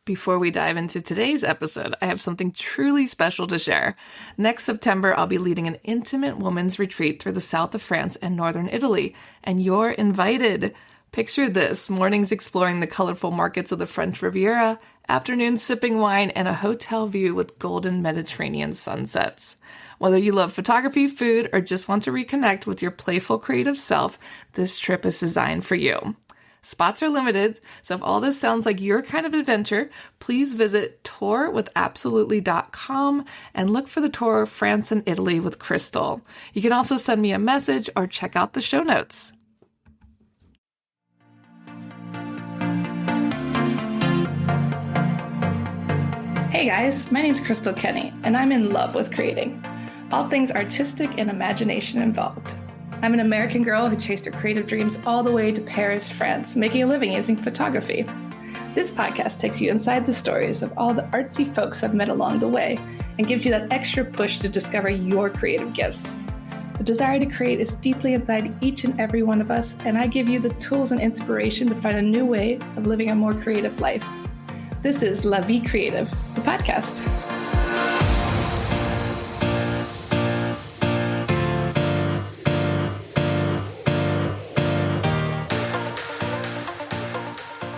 Before we dive into today's episode, I have something truly special to share. Next September, I'll be leading an intimate women's retreat through the south of France and northern Italy, and you're invited. Picture this: mornings exploring the colorful markets of the French Riviera, afternoons sipping wine, and a hotel view with golden Mediterranean sunsets. Whether you love photography, food, or just want to reconnect with your playful creative self, this trip is designed for you. Spots are limited, so if all this sounds like your kind of adventure, please visit tourwithabsolutely.com and look for the tour France and Italy with Crystal. You can also send me a message or check out the show notes. Hey guys, my name's Crystal Kenny, and I'm in love with creating. All things artistic and imagination involved. I'm an American girl who chased her creative dreams all the way to Paris, France, making a living using photography. This podcast takes you inside the stories of all the artsy folks I've met along the way and gives you that extra push to discover your creative gifts. The desire to create is deeply inside each and every one of us, and I give you the tools and inspiration to find a new way of living a more creative life. This is La Vie Creative, the podcast.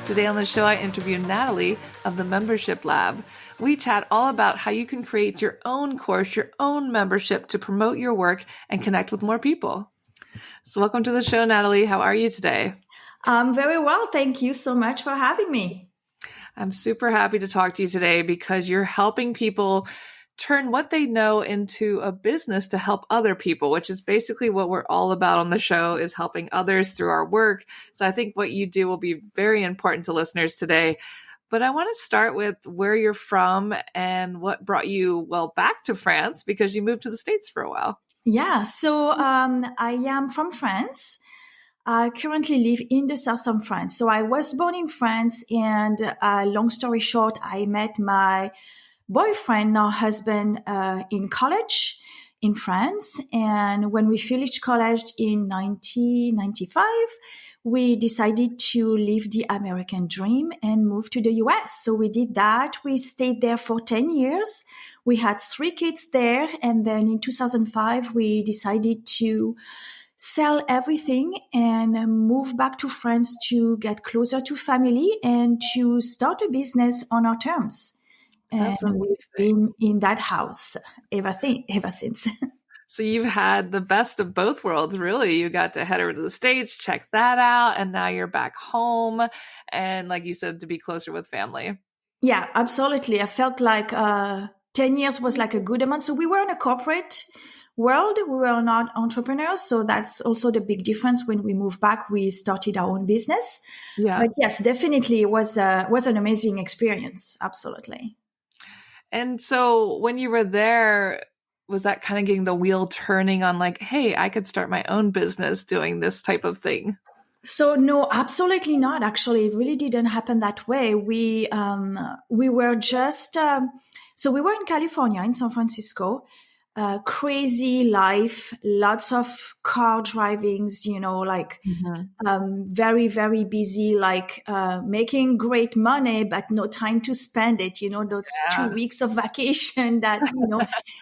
Today on the show, I interview Nathalie of the Membership Lab. We chat all about how you can create your own course, your own membership to promote your work and connect with more people. So welcome to the show, Nathalie. How are you today? I'm very well. Thank you so much for having me. I'm super happy to talk to you today because you're helping people turn what they know into a business to help other people, which is basically what we're all about on the show, is helping others through our work. So I think what you do will be very important to listeners today. But I want to start with where you're from and what brought you, back to France, because you moved to the States for a while. Yeah, so I am from France. I currently live in the south of France. So I was born in France, and long story short, I met my boyfriend, now husband, in college in France. And when we finished college in 1995, we decided to live the American dream and move to the US. So we did that. We stayed there for 10 years. We had 3 kids there. And then in 2005, we decided to sell everything and move back to France to get closer to family and to start a business on our terms. And we've been in that house ever since. So you've had the best of both worlds, really. You got to head over to the States, check that out, and now you're back home. And like you said, to be closer with family. Yeah, absolutely. I felt like 10 years was like a good amount. So we were in a corporate world. We were not entrepreneurs. So that's also the big difference. When we moved back, we started our own business. Yeah. But yes, definitely it was an amazing experience. Absolutely. And so when you were there, was that kind of getting the wheel turning on like, hey, I could start my own business doing this type of thing? So no, absolutely not. Actually, it really didn't happen that way. We were just, so we were in California, in San Francisco. Crazy life, lots of car drivings, very, very busy, making great money, but no time to spend it, those 2 weeks of vacation that,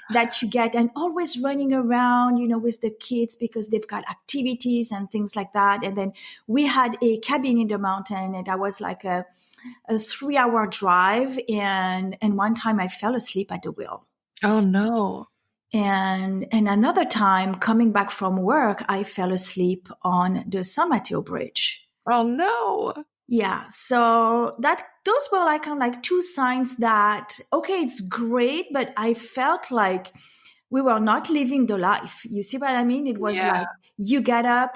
that you get, and always running around, with the kids because they've got activities and things like that. And then we had a cabin in the mountain, and that was like a 3-hour drive. And one time I fell asleep at the wheel. Oh no. And another time coming back from work, I fell asleep on the San Mateo Bridge. Oh no. Yeah. So those were like kind of like 2 signs that, okay, it's great, but I felt like we were not living the life. You see what I mean? It was like you get up,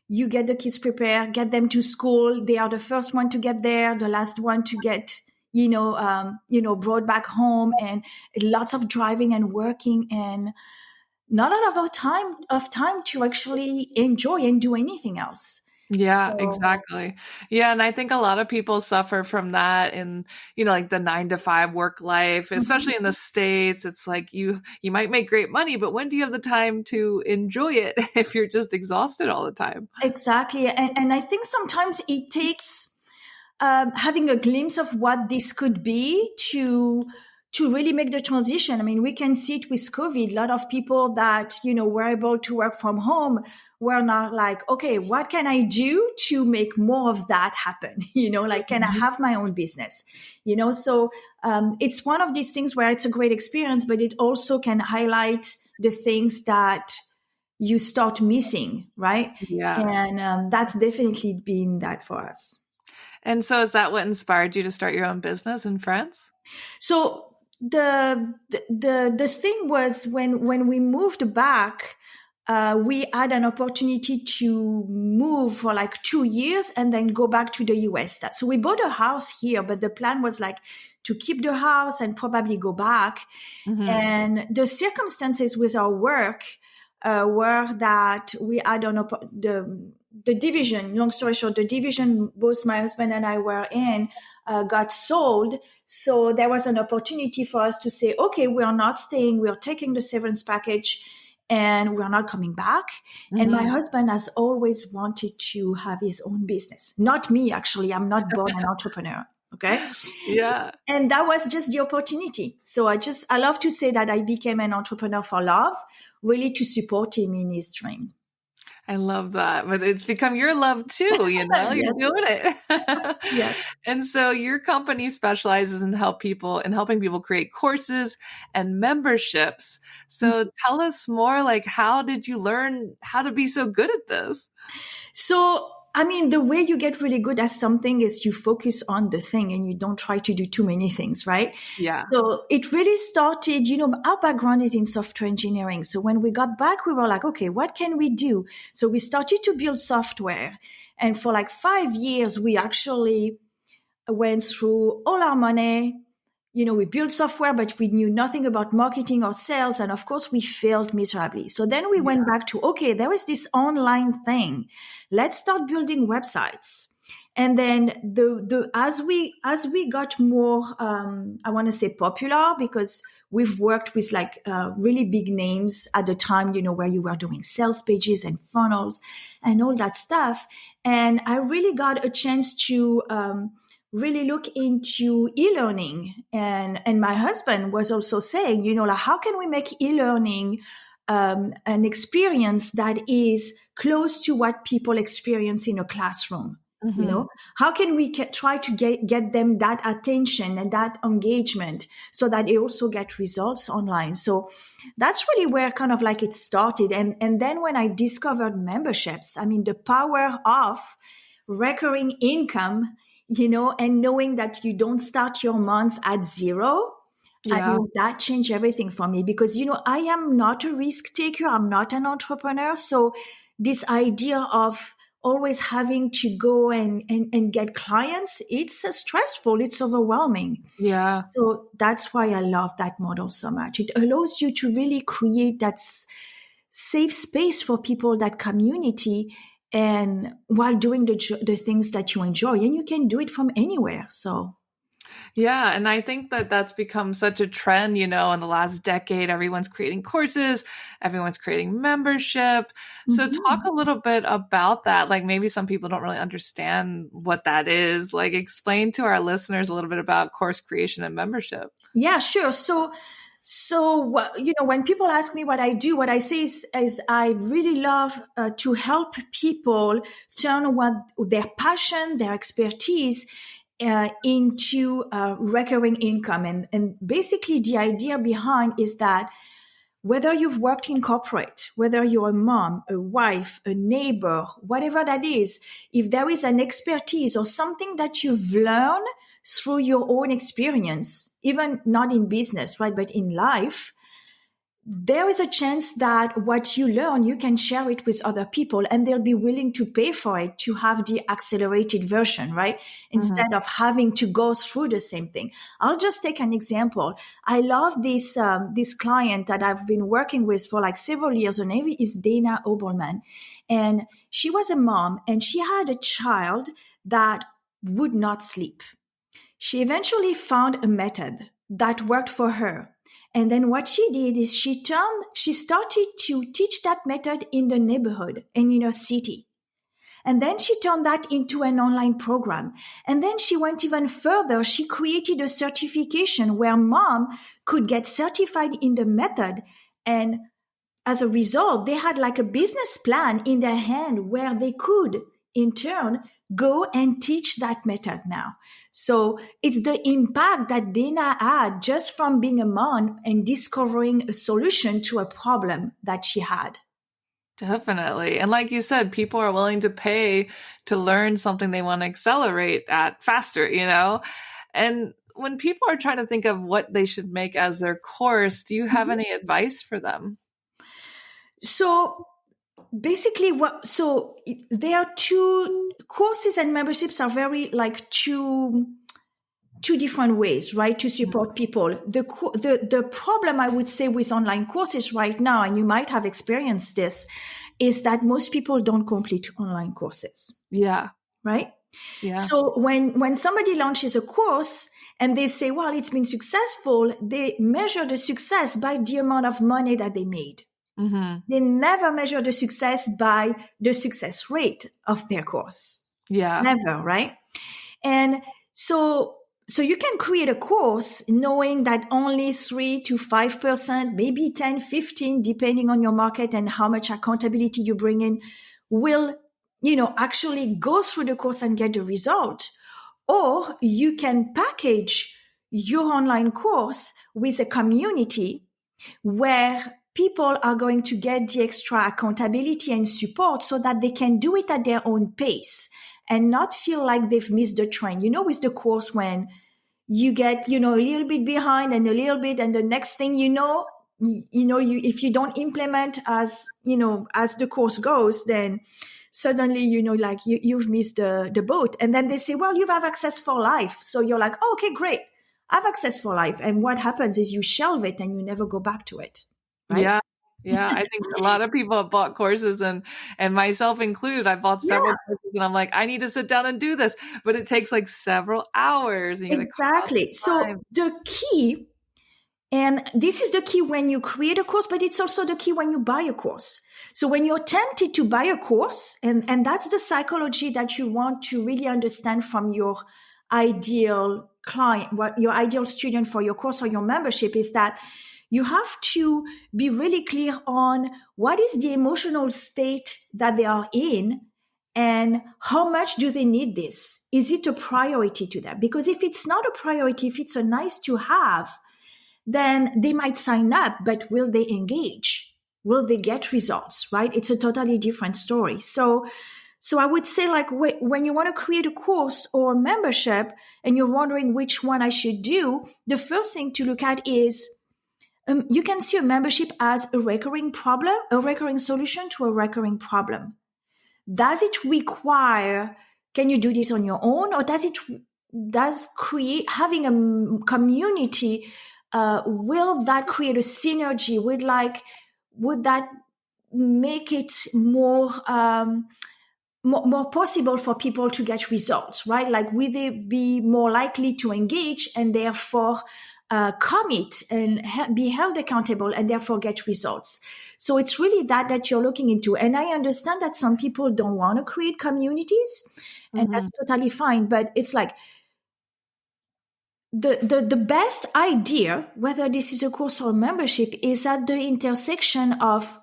you get the kids prepared, get them to school. They are the first one to get there, the last one to get brought back home, and lots of driving and working, and not a lot of time to actually enjoy and do anything else. Yeah, exactly. Yeah. And I think a lot of people suffer from that in, like the 9-to-5 work life, especially in the States. It's like you might make great money, but when do you have the time to enjoy it if you're just exhausted all the time? Exactly. And I think sometimes it takes having a glimpse of what this could be to really make the transition. I mean, we can see it with COVID. A lot of people that, were able to work from home were not like, okay, what can I do to make more of that happen? Can I have my own business? So it's one of these things where it's a great experience, but it also can highlight the things that you start missing, right? Yeah. And that's definitely been that for us. And so is that what inspired you to start your own business in France? So the thing was when we moved back, we had an opportunity to move for like 2 years and then go back to the US. So we bought a house here, but the plan was like to keep the house and probably go back. Mm-hmm. And the circumstances with our work were that we had the division, long story short, the division both my husband and I were in got sold. So there was an opportunity for us to say, okay, we are not staying. We are taking the severance package and we're not coming back. Mm-hmm. And my husband has always wanted to have his own business. Not me, actually. I'm not born an entrepreneur. Okay. Yeah. And that was just the opportunity. So I love to say that I became an entrepreneur for love, really to support him in his dream. I love that. But it's become your love too, You're doing it. Yes. And so your company specializes in helping people create courses and memberships. So tell us more, like, how did you learn how to be so good at this? So, I mean, the way you get really good at something is you focus on the thing and you don't try to do too many things, right? Yeah. So it really started, our background is in software engineering. So when we got back, we were like, okay, what can we do? So we started to build software. And for like 5 years, we actually went through all our money. We built software, but we knew nothing about marketing or sales. And of course, we failed miserably. So then we went back to, okay, there is this online thing. Let's start building websites. And then as we got more, I want to say popular, because we've worked with like really big names at the time, where you were doing sales pages and funnels and all that stuff. And I really got a chance to really look into e-learning. And my husband was also saying, like, how can we make e-learning an experience that is close to what people experience in a classroom? Mm-hmm. How can we try to get them that attention and that engagement so that they also get results online? So that's really where kind of like it started. And then when I discovered memberships, I mean, the power of recurring income, and knowing that you don't start your months at zero. Yeah. I mean, that changed everything for me because, I am not a risk taker. I'm not an entrepreneur. So this idea of always having to go and get clients, it's stressful. It's overwhelming. Yeah. So that's why I love that model so much. It allows you to really create that safe space for people, that community, and while doing the things that you enjoy, and you can do it from anywhere. So. Yeah. And I think that that's become such a trend, in the last decade. Everyone's creating courses, everyone's creating membership. So talk a little bit about that. Like, maybe some people don't really understand what that is. Like, explain to our listeners a little bit about course creation and membership. Yeah, sure. So when people ask me what I do, what I say is I really love to help people turn their passion, their expertise into recurring income. And basically the idea behind is that whether you've worked in corporate, whether you're a mom, a wife, a neighbor, whatever that is, if there is an expertise or something that you've learned through your own experience, even not in business, right, but in life, there is a chance that what you learn, you can share it with other people and they'll be willing to pay for it to have the accelerated version, right? Instead of having to go through the same thing. I'll just take an example. I love this client that I've been working with for like several years. Her name is Dana Obelman. And she was a mom and she had a child that would not sleep. She eventually found a method that worked for her. And then what she did is she started to teach that method in the neighborhood and in her city. And then she turned that into an online program. And then she went even further. She created a certification where mom could get certified in the method. And as a result, they had like a business plan in their hand where they could in turn go and teach that method now. So it's the impact that Dana had just from being a mom and discovering a solution to a problem that she had. Definitely. And like you said, people are willing to pay to learn something they want to accelerate at faster, And when people are trying to think of what they should make as their course, do you have any advice for them? So basically there are two courses and memberships are very like two different ways, right, to support people. The problem I would say with online courses right now, and you might have experienced this, is that most people don't complete online courses. Yeah. Right? Yeah. So when somebody launches a course and they say, well, it's been successful, they measure the success by the amount of money that they made. Mm-hmm. They never measure the success by the success rate of their course. Yeah. Never, right? And so you can create a course knowing that only 3 to 5%, maybe 10, 15, depending on your market and how much accountability you bring in, will, actually go through the course and get the result. Or you can package your online course with a community where people are going to get the extra accountability and support so that they can do it at their own pace and not feel like they've missed the train. With the course, when you get, a little bit behind and a little bit, and the next thing if you don't implement as the course goes, then suddenly, you've missed the boat. And then they say, well, you have access for life. So you're like, oh, okay, great. I have access for life. And what happens is you shelve it and you never go back to it. Right? Yeah. Yeah. I think a lot of people have bought courses and myself included. I bought several courses and I'm like, I need to sit down and do this, but it takes like several hours. And exactly. So the key, and this is the key when you create a course, but it's also the key when you buy a course. So when you're tempted to buy a course, and that's the psychology that you want to really understand from your ideal client, what your ideal student for your course or your membership, is that you have to be really clear on what is the emotional state that they are in and how much do they need this? Is it a priority to them? Because if it's not a priority, if it's a nice to have, then they might sign up, but will they engage? Will they get results, right? It's a totally different story. So I would say, like, when you want to create a course or a membership and you're wondering which one I should do, the first thing to look at is you can see a membership as a recurring problem, a recurring solution to a recurring problem. Does it require, can you do this on your own, or does create, having a community, will that create a synergy? Would that make it more possible for people to get results, right? Like, will they be more likely to engage and therefore commit and be held accountable and therefore get results? So it's really that you're looking into. And I understand that some people don't want to create communities, and that's totally fine. But it's like the best idea, whether this is a course or a membership, is at the intersection of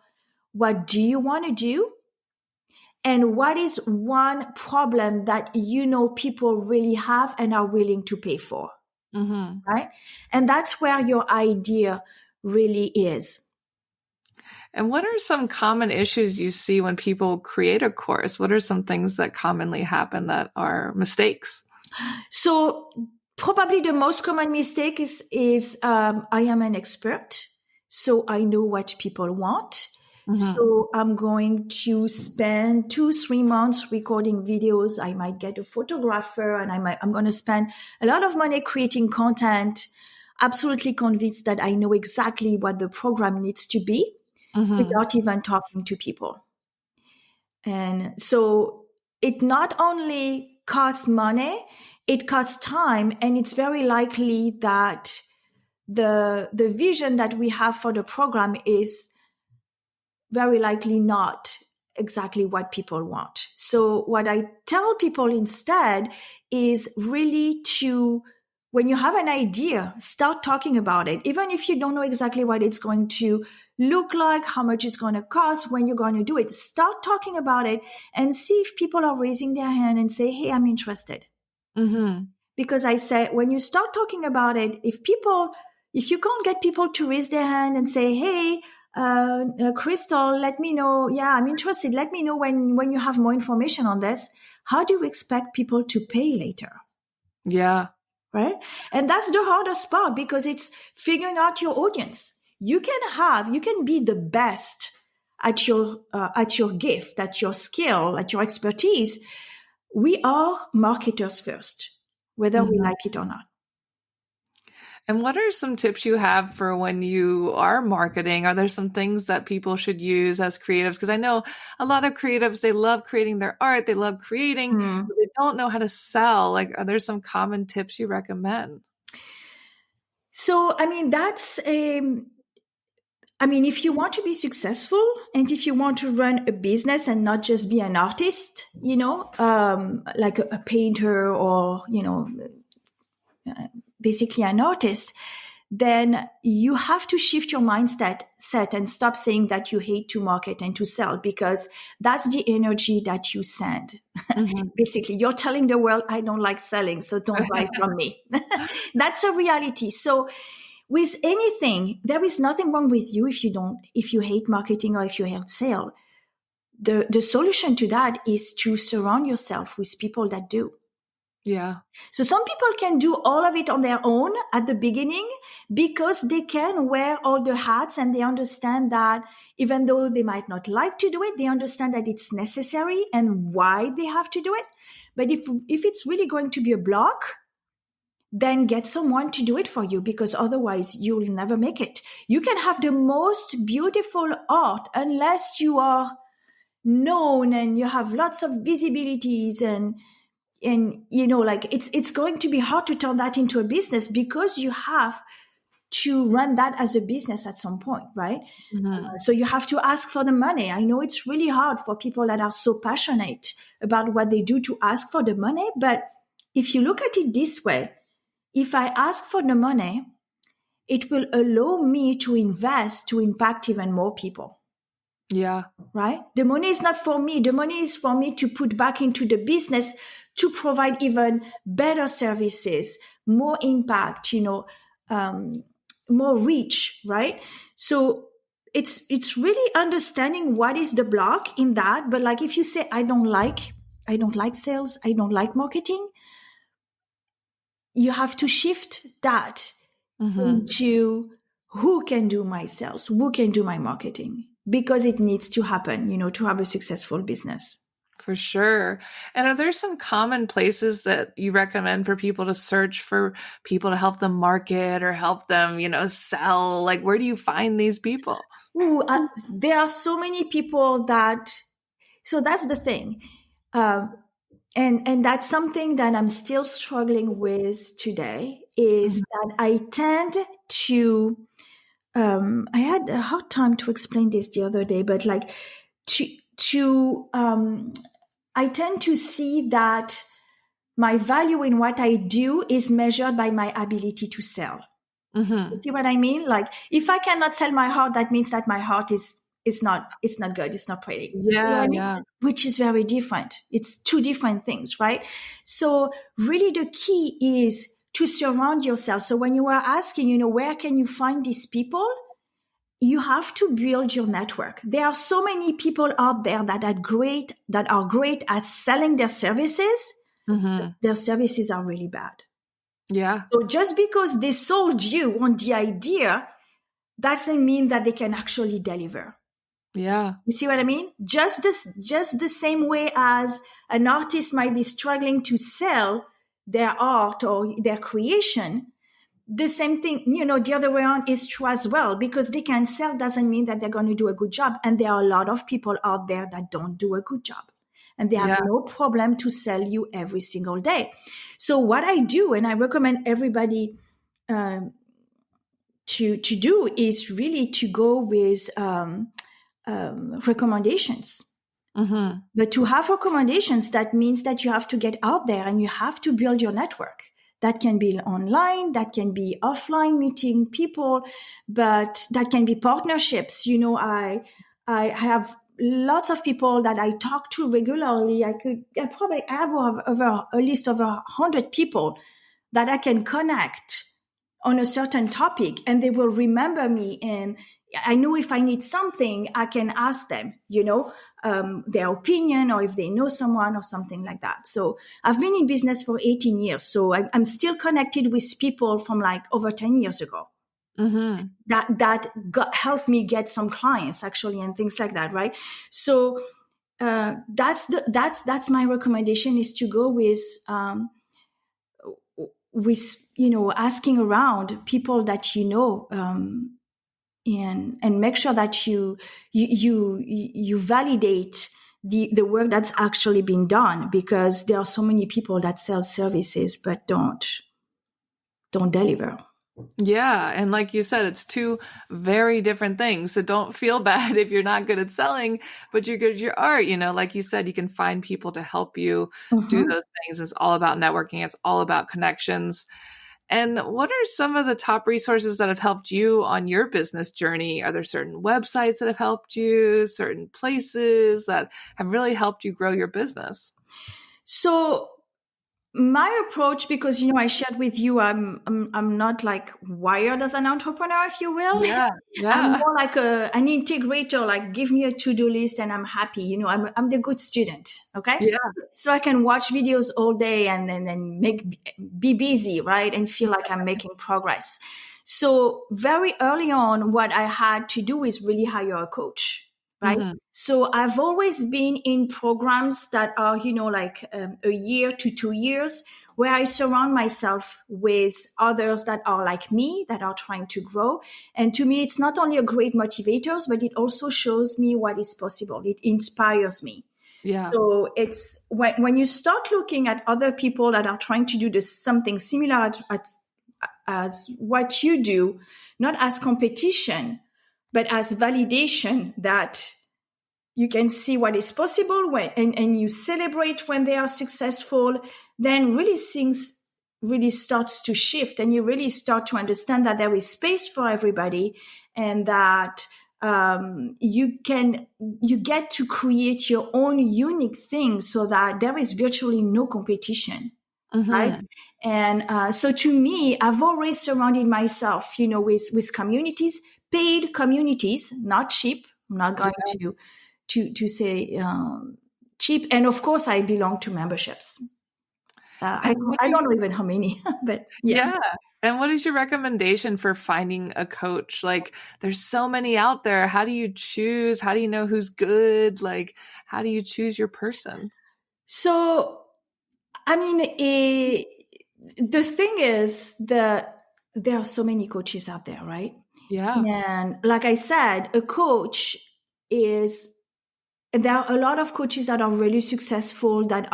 what do you want to do and what is one problem that people really have and are willing to pay for. Right? And that's where your idea really is. And what are some common issues you see when people create a course? What are some things that commonly happen that are mistakes? So probably the most common mistake is I am an expert, so I know what people want. So I'm going to spend 2-3 months recording videos. I might get a photographer, and I'm going to spend a lot of money creating content, absolutely convinced that I know exactly what the program needs to be without even talking to people. And so it not only costs money, it costs time, and it's very likely that the vision that we have for the program is very likely not exactly what people want. So what I tell people instead is really to, when you have an idea, start talking about it. Even if you don't know exactly what it's going to look like, how much it's going to cost, when you're going to do it, start talking about it and see if people are raising their hand and say, hey, I'm interested. Mm-hmm. Because I say, when you start talking about it, if you can't get people to raise their hand and say, hey, Crystal, let me know. Yeah, I'm interested. Let me know when you have more information on this. How do you expect people to pay later? Yeah. Right. And that's the hardest part, because it's figuring out your audience. You can be the best at your gift, at your skill, at your expertise. We are marketers first, whether we like it or not. And what are some tips you have for when you are marketing? Are there some things that people should use as creatives? Because I know a lot of creatives, they love creating their art, they love creating, but they don't know how to sell. Like, are there some common tips you recommend? So, I mean, if you want to be successful and if you want to run a business and not just be an artist, like a painter or, basically an artist, then you have to shift your mindset and stop saying that you hate to market and to sell, because that's the energy that you send. Mm-hmm. Basically, you're telling the world, I don't like selling, so don't buy from me. That's a reality. So with anything, there is nothing wrong with you if you hate marketing or if you hate sale. The solution to that is to surround yourself with people that do. Yeah. So some people can do all of it on their own at the beginning because they can wear all the hats and they understand that even though they might not like to do it, they understand that it's necessary and why they have to do it. But if it's really going to be a block, then get someone to do it for you, because otherwise you'll never make it. You can have the most beautiful art unless you are known and you have lots of visibilities and it's going to be hard to turn that into a business, because you have to run that as a business at some point, right? Mm-hmm. So you have to ask for the money. I know it's really hard for people that are so passionate about what they do to ask for the money, but if you look at it this way, if I ask for the money, it will allow me to invest to impact even more people. Yeah. Right? The money is not for me. The money is for me to put back into the business to provide even better services, more impact, more reach, right? So it's really understanding what is the block in that. But like if you say, I don't like sales, I don't like marketing, you have to shift that into who can do my sales, who can do my marketing, because it needs to happen, to have a successful business. For sure. And are there some common places that you recommend for people to search for people to help them market or help them, sell? Like, where do you find these people? There are so many people so that's the thing. And that's something that I'm still struggling with today, is that I tend to, I had a hard time to explain this the other day, but like I tend to see that my value in what I do is measured by my ability to sell. Mm-hmm. You see what I mean? Like if I cannot sell my heart, that means that my heart is not good. It's not pretty. Yeah. You know what I mean? Yeah. Which is very different. It's two different things, right? So really the key is to surround yourself. So when you are asking, where can you find these people? You have to build your network. There are so many people out there that are great at selling their services. Mm-hmm. Their services are really bad. Yeah. So just because they sold you on the idea, doesn't mean that they can actually deliver. Yeah. You see what I mean? Just the same way as an artist might be struggling to sell their art or their creation, the same thing, the other way around is true as well, because they can sell doesn't mean that they're going to do a good job. And there are a lot of people out there that don't do a good job, and they have no problem to sell you every single day. So what I do, and I recommend everybody to do, is really to go with recommendations. Mm-hmm. But to have recommendations, that means that you have to get out there and you have to build your network. That can be online, that can be offline, meeting people, but that can be partnerships. I have lots of people that I talk to regularly. I probably have over a list of 100 people that I can connect on a certain topic, and they will remember me. And I know if I need something, I can ask them, their opinion, or if they know someone or something like that. So I've been in business for 18 years. So I'm still connected with people from like over 10 years ago. Mm-hmm. That helped me get some clients actually, and things like that. Right. So, that's my recommendation, is to go with, asking around people that and make sure that you validate the work that's actually been done, because there are so many people that sell services but don't deliver. Yeah. And like you said, it's two very different things. So don't feel bad if you're not good at selling, but you're good at your art. Like you said, you can find people to help you do those things. It's all about networking. It's all about connections. And what are some of the top resources that have helped you on your business journey? Are there certain websites that have helped you, certain places that have really helped you grow your business? So my approach, because I shared with you, I'm not like wired as an entrepreneur, if you will. Yeah. I'm more like an integrator. Like, give me a to-do list and I'm happy. I'm the good student. Okay. Yeah. So I can watch videos all day and then be busy, right, and feel like I'm making progress. So very early on, what I had to do is really hire a coach. Right. Mm-hmm. So I've always been in programs that are, like a year to 2 years, where I surround myself with others that are like me, that are trying to grow. And to me, it's not only a great motivator, but it also shows me what is possible. It inspires me. Yeah. So it's when you start looking at other people that are trying to do something similar as what you do, not as competition, but as validation that you can see what is possible and you celebrate when they are successful, then really things really starts to shift, and you really start to understand that there is space for everybody, and that you get to create your own unique thing, so that there is virtually no competition. Mm-hmm. Right. And so to me, I've always surrounded myself, with communities, paid communities, not cheap. I'm not going to say cheap. And of course, I belong to memberships. I don't know even how many, but yeah. And what is your recommendation for finding a coach? Like, there's so many out there. How do you choose? How do you know who's good? Like, how do you choose your person? So, I mean, the thing is that there are so many coaches out there, right? Yeah. And like I said, a coach there are a lot of coaches that are really successful that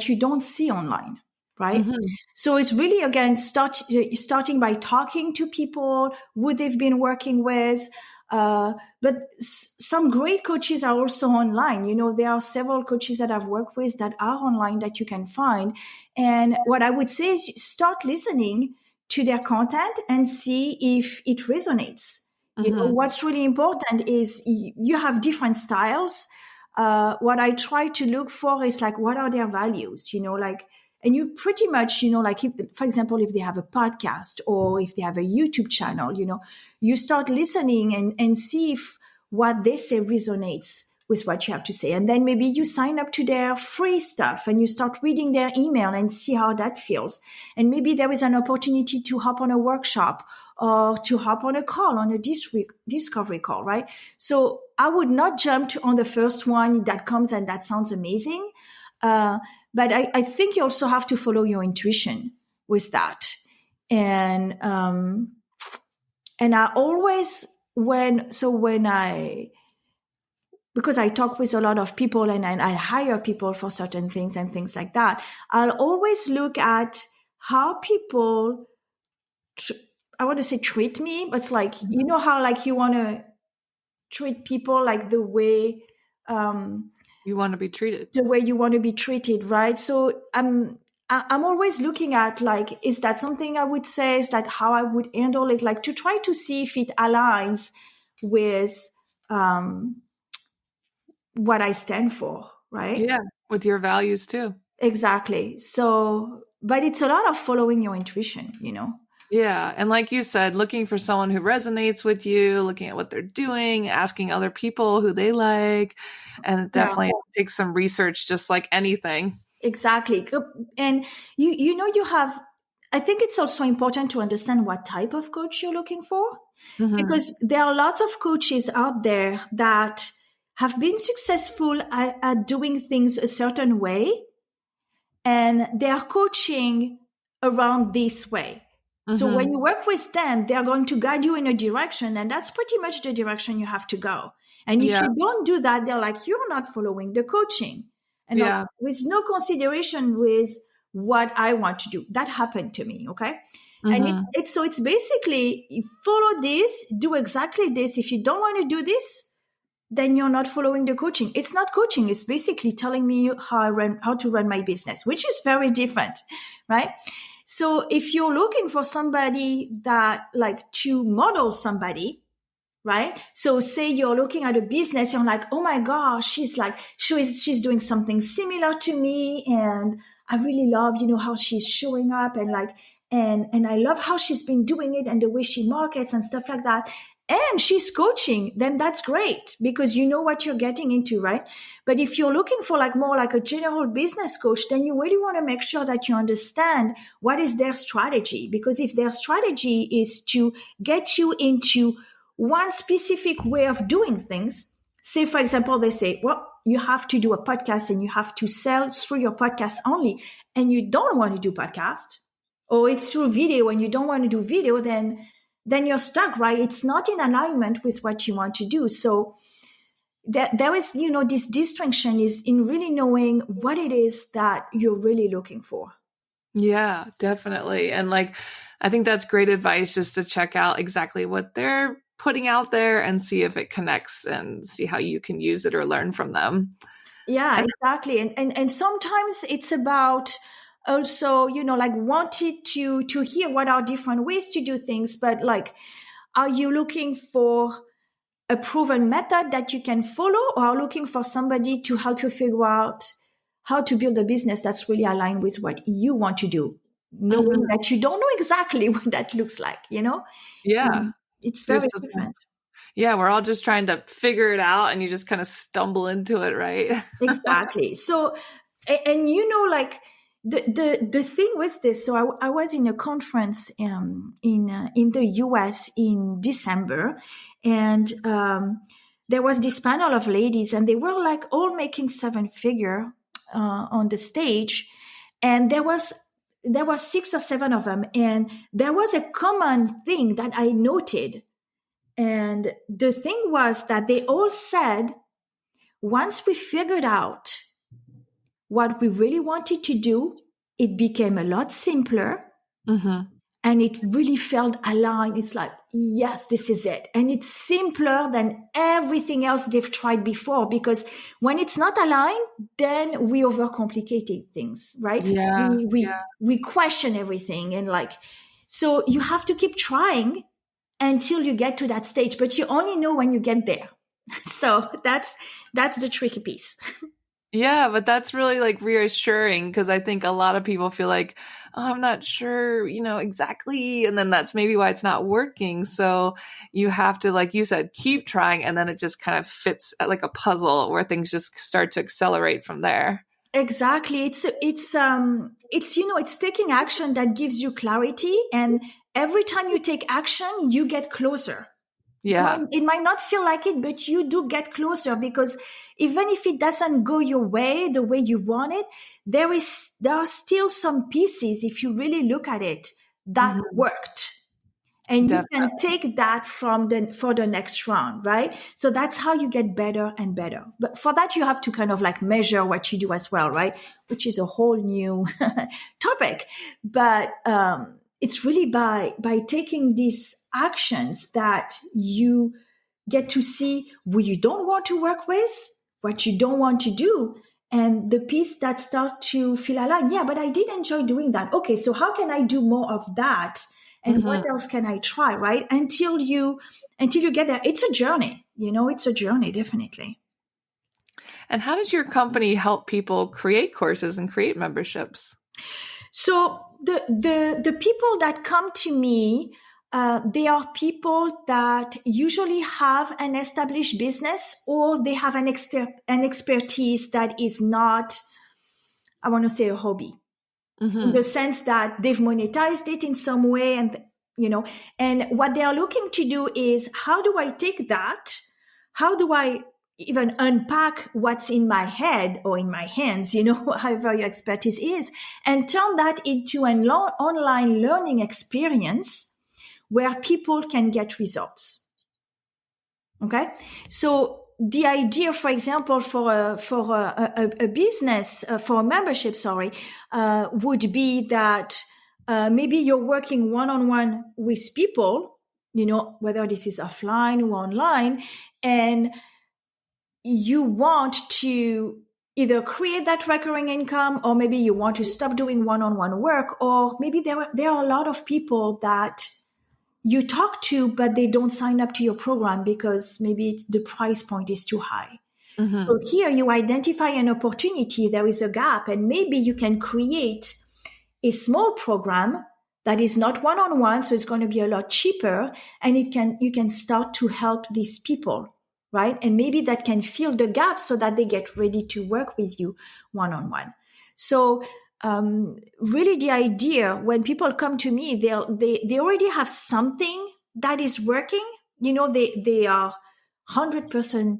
you don't see online, right? Mm-hmm. So it's really, again, starting by talking to people who they've been working with. But some great coaches are also online. There are several coaches that I've worked with that are online that you can find. And what I would say is start listening to their content and see if it resonates. Mm-hmm. What's really important is you have different styles. What I try to look for is like, what are their values? And you pretty much, like, if, for example, if they have a podcast or if they have a YouTube channel, you start listening and see if what they say resonates with what you have to say. And then maybe you sign up to their free stuff and you start reading their email and see how that feels. And maybe there is an opportunity to hop on a workshop or to hop on a call, on a discovery call, right? So I would not jump on the first one that comes and that sounds amazing. But I think you also have to follow your intuition with that. And I always, because I talk with a lot of people and I hire people for certain things and things like that, I'll always look at how people, I want to say treat me, but it's like, how like you want to treat people, like the way, You want to be treated. the way you want to be treated, right? So I'm always looking at like, is that something I would say? Is that how I would handle it? Like to try to see if it aligns with what I stand for, right? Yeah, with your values too. Exactly. So, but it's a lot of following your intuition, you know? Yeah. And like you said, looking for someone who resonates with you, looking at what they're doing, asking other people who they like. And it definitely takes some research, just like anything. Exactly. And you know, I think it's also important to understand what type of coach you're looking for, because there are lots of coaches out there that have been successful at doing things a certain way, and they are coaching around this way. So when you work with them, they're going to guide you in a direction, and that's pretty much the direction you have to go. And if you don't do that, they're like, you're not following the coaching. And with no consideration with what I want to do. That happened to me, okay? And it's basically, you follow this, do exactly this. If you don't want to do this, then you're not following the coaching. It's not coaching. It's basically telling me how to run my business, which is very different, right? So if you're looking for somebody that like to model somebody, right? So say you're looking at a business, you're like, oh my gosh, she's doing something similar to me. And I really love, how she's showing up and and I love how she's been doing it and the way she markets and stuff like that. And she's coaching, then that's great because you know what you're getting into, right? But if you're looking for more like a general business coach, then you really want to make sure that you understand what is their strategy. Because if their strategy is to get you into one specific way of doing things, say, for example, they say, well, you have to do a podcast and you have to sell through your podcast only, and you don't want to do podcast, or it's through video and you don't want to do video, then you're stuck, right? It's not in alignment with what you want to do. So there is, this distinction is in really knowing what it is that you're really looking for. Yeah, definitely. And I think that's great advice, just to check out exactly what they're putting out there and see if it connects and see how you can use it or learn from them. Yeah, exactly. And sometimes it's about also, wanted to hear what are different ways to do things, but are you looking for a proven method that you can follow, or are you looking for somebody to help you figure out how to build a business that's really aligned with what you want to do, knowing that you don't know exactly what that looks like, Yeah. It's very different. Yeah, we're all just trying to figure it out, and you just kind of stumble into it, right? Exactly. So, and the thing with this, so I was in a conference in the US in December, and there was this panel of ladies, and they were all making 7-figure on the stage, and there was 6 or 7 of them, and there was a common thing that I noted, and the thing was that they all said, once we figured out what we really wanted to do, it became a lot simpler. And it really felt aligned. It's like, yes, this is it. And it's simpler than everything else they've tried before, because when it's not aligned, then we overcomplicate things, right? Yeah. We question everything. And so you have to keep trying until you get to that stage, but you only know when you get there. So that's the tricky piece. Yeah, but that's really reassuring, because I think a lot of people feel like, oh, I'm not sure, exactly. And then that's maybe why it's not working. So you have to, like you said, keep trying. And then it just kind of fits like a puzzle where things just start to accelerate from there. Exactly. It's taking action that gives you clarity. And every time you take action, you get closer. Yeah. It might not feel like it, but you do get closer, because even if it doesn't go your way, the way you want it, there are still some pieces, if you really look at it, that worked. And Definitely. You can take that for the next round, right? So that's how you get better and better. But for that, you have to kind of measure what you do as well, right? Which is a whole new topic. But, it's really by taking these actions that you get to see who you don't want to work with what you don't want to do, and the piece that start to feel aligned. Yeah, but I did enjoy doing that. Okay, so how can I do more of that? And what else can I try, right? Until you get there. It's a journey, it's a journey, definitely. And how does your company help people create courses and create memberships? So the people that come to me, they are people that usually have an established business, or they have an expertise that is not, I want to say, a hobby, in the sense that they've monetized it in some way. And, and what they are looking to do is, how do I take that? How do I even unpack what's in my head or in my hands, however your expertise is, and turn that into an online learning experience where people can get results. Okay. So the idea, for example, for a business, for a membership, would be that maybe you're working one-on-one with people, whether this is offline or online, and you want to either create that recurring income, or maybe you want to stop doing one-on-one work, or maybe there are a lot of people that you talk to, but they don't sign up to your program because maybe the price point is too high. So here you identify an opportunity, there is a gap, and maybe you can create a small program that is not one-on-one, so it's going to be a lot cheaper, and you can start to help these people, right? And maybe that can fill the gap so that they get ready to work with you one-on-one. So really the idea, when people come to me, they already have something that is working. They are 100%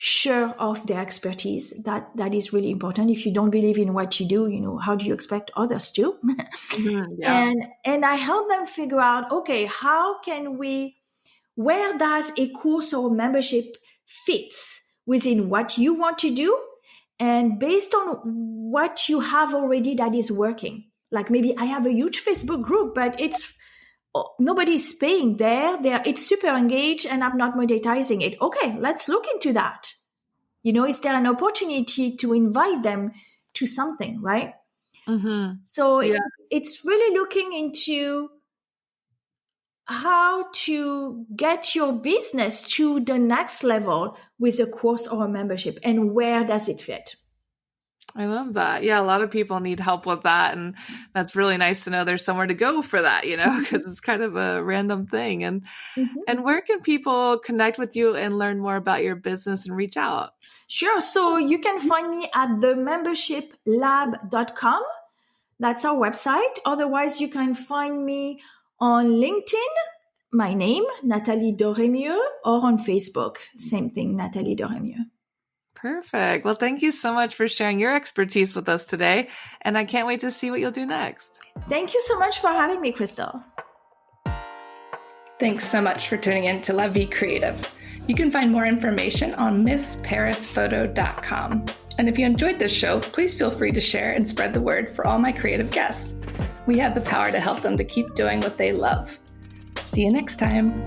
sure of their expertise. That is really important. If you don't believe in what you do, how do you expect others to? Yeah. And I help them figure out, okay, where does a course or membership fits within what you want to do, and based on what you have already that is working. Like maybe I have a huge Facebook group, but nobody's paying there. It's super engaged and I'm not monetizing it. Okay, let's look into that. Is there an opportunity to invite them to something, right? So it's really looking into how to get your business to the next level with a course or a membership, and where does it fit? I love that. Yeah, a lot of people need help with that. And that's really nice to know there's somewhere to go for that, because it's kind of a random thing. And where can people connect with you and learn more about your business and reach out? Sure. So you can find me at themembershiplab.com. That's our website. Otherwise, you can find me on LinkedIn, my name, Nathalie Doremieux, or on Facebook, same thing, Nathalie Doremieux. Perfect. Well, thank you so much for sharing your expertise with us today. And I can't wait to see what you'll do next. Thank you so much for having me, Crystal. Thanks so much for tuning in to La Vie Creative. You can find more information on MissParisPhoto.com. And if you enjoyed this show, please feel free to share and spread the word for all my creative guests. We have the power to help them to keep doing what they love. See you next time.